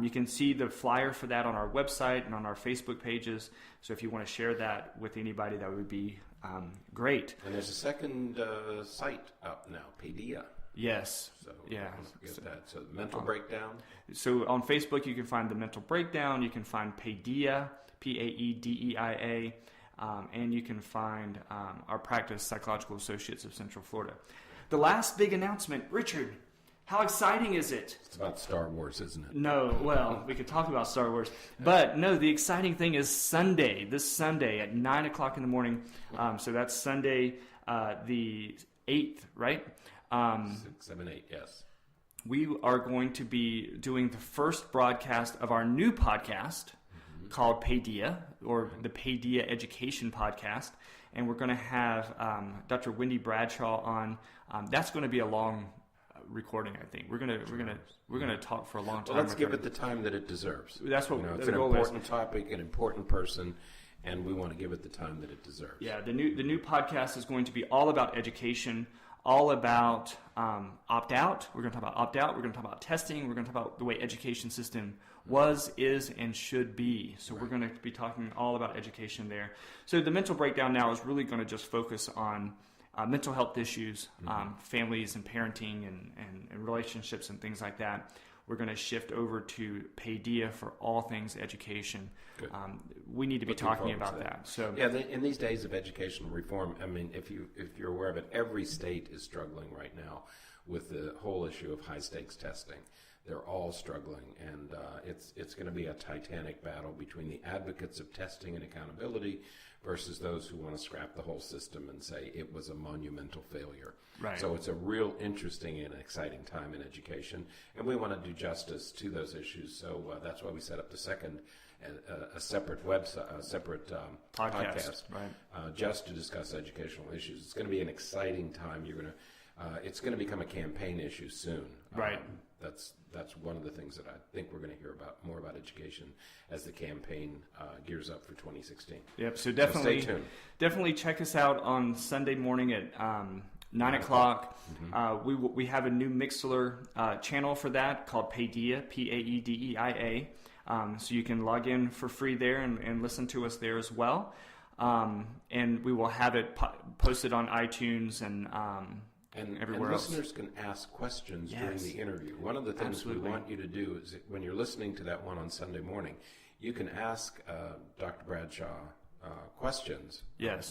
you can see the flyer for that on our website and on our Facebook pages. So if you want to share that with anybody, that would be great. And there's a second site up now, Paideia. Yes. So yeah. Don't forget that. So the mental breakdown. So on Facebook, you can find the mental breakdown. You can find Paideia, Paedeia, and you can find our practice, Psychological Associates of Central Florida. The last big announcement, Richard. How exciting is it? It's about Star Wars, isn't it? No, well, we could talk about Star Wars, but no, the exciting thing is Sunday, this Sunday at 9 o'clock in the morning. So that's Sunday, the 8th, right? 6, 7, 8, yes. We are going to be doing the first broadcast of our new podcast called Paideia, or the Paideia Education Podcast, and we're going to have Dr. Wendy Bradshaw on. That's going to be a long recording, I think. We're gonna talk for a long time. Well, let's give it the time that it deserves. That's what it's the an goal is. important topic, an important person, and we want to give it the time that it deserves. Yeah, the new podcast is going to be all about education, all about opt-out. We're going to talk about opt-out. We're going to talk about testing. We're going to talk about the way education system was, is, and should be. So we're going to be talking all about education there. So the mental breakdown now is really going to just focus on mental health issues, families and parenting and relationships and things like that. We're going to shift over to Paideia for all things education. We need to be talking about that. So yeah, in these days of educational reform, I mean, if you're aware of it, every state is struggling right now with the whole issue of high stakes testing. They're all struggling, and it's going to be a titanic battle between the advocates of testing and accountability versus those who want to scrap the whole system and say it was a monumental failure. Right. So it's a real interesting and exciting time in education, and we want to do justice to those issues. So that's why we set up the second, a separate website, a separate podcast, right? Just to discuss educational issues. It's going to be an exciting time. It's going to become a campaign issue soon. Right. That's one of the things that I think we're going to hear more about education as the campaign gears up for 2016. Yep. So definitely, stay tuned. Definitely check us out on Sunday morning at 9 o'clock. We have a new Mixlr channel for that called Paideia, Paedeia. So you can log in for free there and listen to us there as well. And we will have it posted on iTunes and everywhere else. Listeners can ask questions during the interview. One of the things we want you to do is when you're listening to that one on Sunday morning, you can ask Dr. Bradshaw questions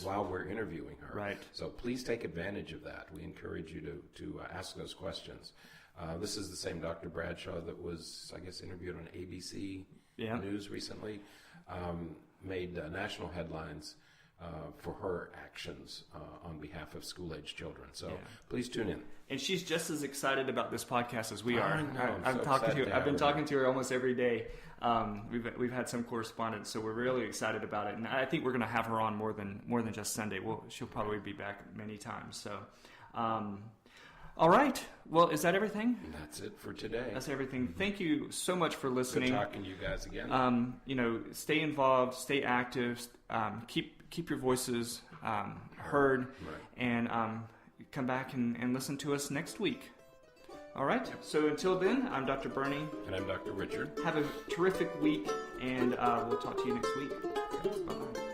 while we're interviewing her. Right. So please take advantage of that. We encourage you to ask those questions. This is the same Dr. Bradshaw that was, I guess, interviewed on ABC News recently, made national headlines for her actions on behalf of school-age children. So please tune in. And she's just as excited about this podcast as we are. I know. I've been talking to her almost every day. We've had some correspondence, so we're really excited about it. And I think we're going to have her on more than just Sunday. She'll probably be back many times. So, all right. Well, is that everything? That's it for today. That's everything. Thank you so much for listening. Good talking to you guys again. Stay involved, stay active, keep your voices heard, and come back and listen to us next week. All right. So until then, I'm Dr. Bernie. And I'm Dr. Richard. Have a terrific week, and we'll talk to you next week. Bye-bye.